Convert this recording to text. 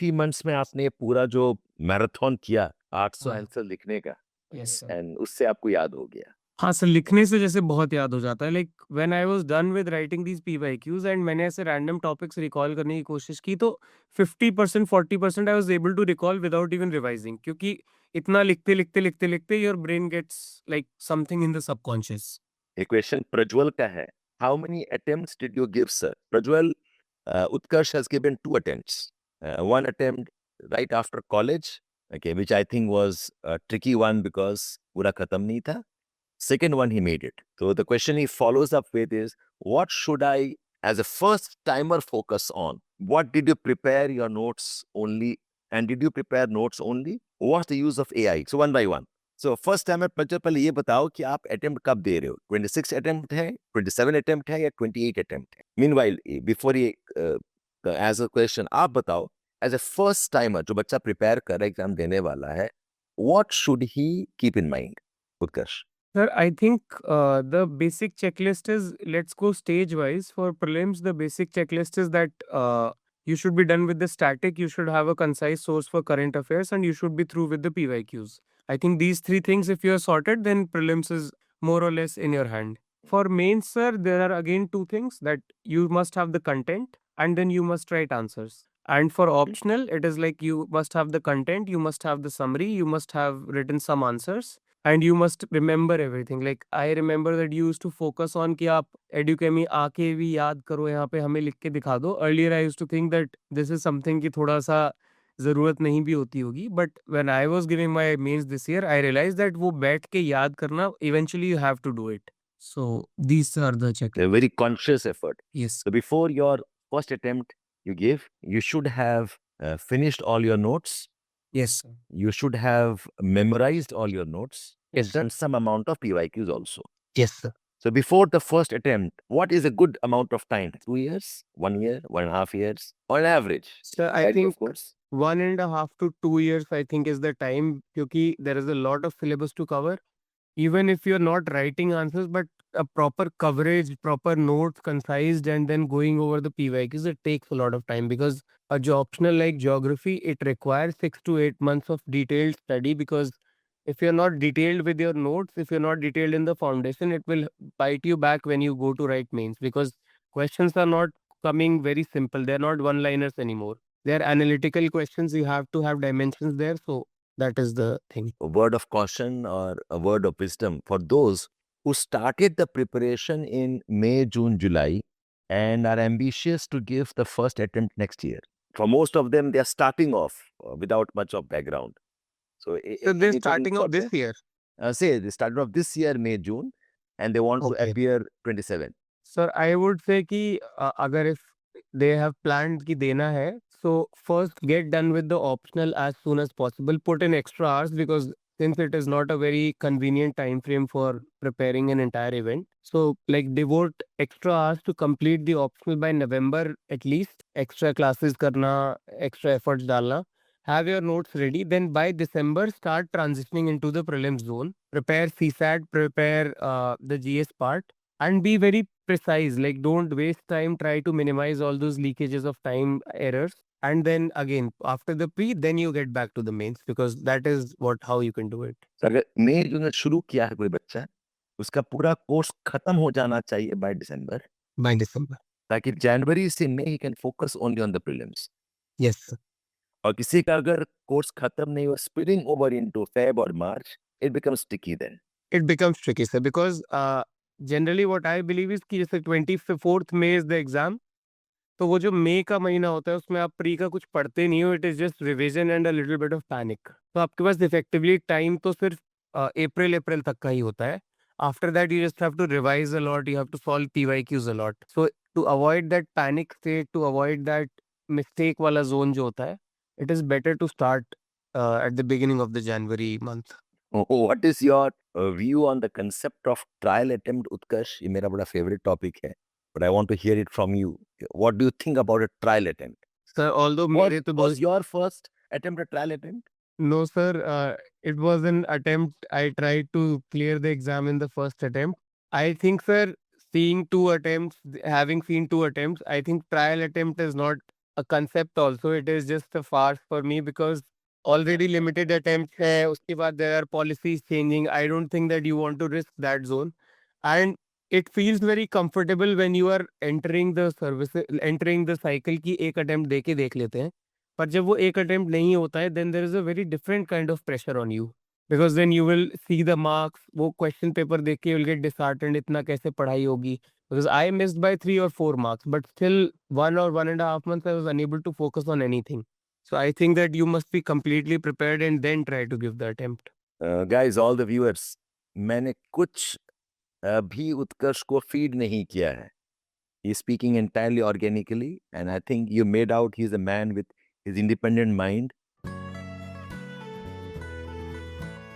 3 months में आपने पूरा जो मैराथन किया 800 हाँ। आंसर लिखने का, यस सर। एंड उससे आपको याद हो गया। हाँ सर, लिखने से जैसे बहुत याद हो जाता है। Like when I was done with writing these PYQs and मैंने ऐसे रैंडम टॉपिक्स रिकॉल करने की कोशिश की, तो 50% 40% I was able to recall without even revising, क्योंकि इतना लिखते your brain gets like something in the subconscious. एक क्वेश्चन प्रज्वल का है, how many attempts did you give sir? Prajwal, Utkarsh has given 2 attempts. One attempt right after college, okay, which I think was a tricky one because पूरा खत्म नहीं था. Second one, he made it. So the question he follows up with is, what should I, as a first timer, focus on? What did you prepare your notes only? And did you prepare notes only? What's the use of AI? So one by one. So first timer, पहले ये बताओ कि आप attempt कब दे रहे हो? 26 attempt है, 27 attempt है या 28 attempt है? Meanwhile, before ये as a question आप बताओ, as a first timer जो बच्चा prepare कर रहा है एग्जाम देने वाला है, what should he keep in mind? Utkarsh. Sir, I think the basic checklist is, let's go stage wise. For prelims, the basic checklist is that you should be done with the static, you should have a concise source for current affairs, and you should be through with the PYQs. I think these three things, if you are sorted, then prelims is more or less in your hand. For mains, sir, there are again two things, that you must have the content and then you must write answers. And for optional, it is like you must have the content, you must have the summary, you must have written some answers, and you must remember everything. Like I remember that you used to focus on कि आप एडुकेमी आके भी याद करो, यहाँ पे हमें लिख के दिखा दो. Earlier I used to think that this is something कि थोड़ा सा ज़रूरत नहीं भी होती होगी. But when I was giving my mains this year, I realized that वो बैठ के याद करना, eventually you have to do it. So these are the check. A very conscious effort. Yes. So before your first attempt you give, you should have finished all your notes. Yes, sir. You should have memorized all your notes. Yes. And done some amount of PYQs also. Yes, sir. So before the first attempt, what is a good amount of time? 2 years, 1 year, 1.5 years, on average? Sir, I Vary, think of course. 1.5 to 2 years, I think, is the time, क्योंकि there is a lot of syllabus to cover. Even if you're not writing answers, but a proper coverage, proper notes, concised, and then going over the PYQs, it takes a lot of time, because a optional like geography, it requires 6 to 8 months of detailed study, because if you're not detailed with your notes, if you're not detailed in the foundation, it will bite you back when you go to write mains, because questions are not coming very simple. They're not one-liners anymore. They're analytical questions. You have to have dimensions there. So that is the thing. A word of caution or a word of wisdom for those who started the preparation in May, June, July and are ambitious to give the first attempt next year. For most of them, they are starting off without much of background. So, So they're anything starting for off this them? year. Say they started off this year, May, June, and they want to Okay. appear 27. Sir, I would say कि अगर if they have planned कि देना है, so first get done with the optional as soon as possible. Put in extra hours, because since it is not a very convenient time frame for preparing an entire event, so like devote extra hours to complete the optional by November at least. Extra classes करना, extra efforts डालना. Have your notes ready. Then by December, start transitioning into the prelims zone. Prepare CSAT, prepare the GS part, and be very precise. Like don't waste time, try to minimize all those leakages of time errors, and then again after the pre, then you get back to the mains, because that is what how you can do it. So, अगर मई जून में शुरू किया है कोई बच्चा, उसका पूरा course खत्म हो जाना चाहिए by December, By December. ताकि जनवरी से मई he can focus only on the prelims. Yes, sir. और किसी का अगर कोर्स खत्म नहीं हुआ, spilling over into Feb or March, it becomes tricky then. It becomes tricky, sir, because generally what I believe is कि जैसे 24th May is the exam, तो वो जो मई का महीना होता है उसमें आप प्री का कुछ पढ़ते नहीं हो. It is just revision and a little bit of panic. तो आपके पास इफेक्टिवली टाइम तो सिर्फ अप्रैल तक का ही होता है. After that you just have to revise a lot, you have to solve PYQs a lot. So to avoid that panic state, to avoid that mistake वाला जोन जो होता है, it is better to start at the beginning of the January month. What is your view on the concept of trial attempt, Utkarsh? ये मेरा बड़ा favorite topic है, but I want to hear it from you. What do you think about a trial attempt? Sir although Was, मेरे तो was your first attempt a trial attempt? No, sir. It was an attempt. I tried to clear the exam in the first attempt. I think, sir, seeing two attempts, having seen two attempts, I think trial attempt is not a concept also. It is just a farce for me because already limited attempts hai. Uske baad there are policies changing. I don't think that you want to risk that zone. And it feels very comfortable when you are entering the service, entering the cycle की एक attempt दे के देख लेते हैं. पर जब वो एक attempt नहीं होता है, then there is a very different kind of pressure on you. Because then you will see the marks, वो question paper देख के you will get disheartened, इतना कैसे पढ़ाई होगी. Because I missed by 3 or 4 marks, but still 1 or 1.5 months I was unable to focus on anything. So I think that you must be completely prepared and then try to give the attempt. Guys, all the viewers, मैंने कुछ भी उत्कर्ष को feed नहीं किया है. He is speaking entirely organically, and I think you made out he's a man with his independent mind.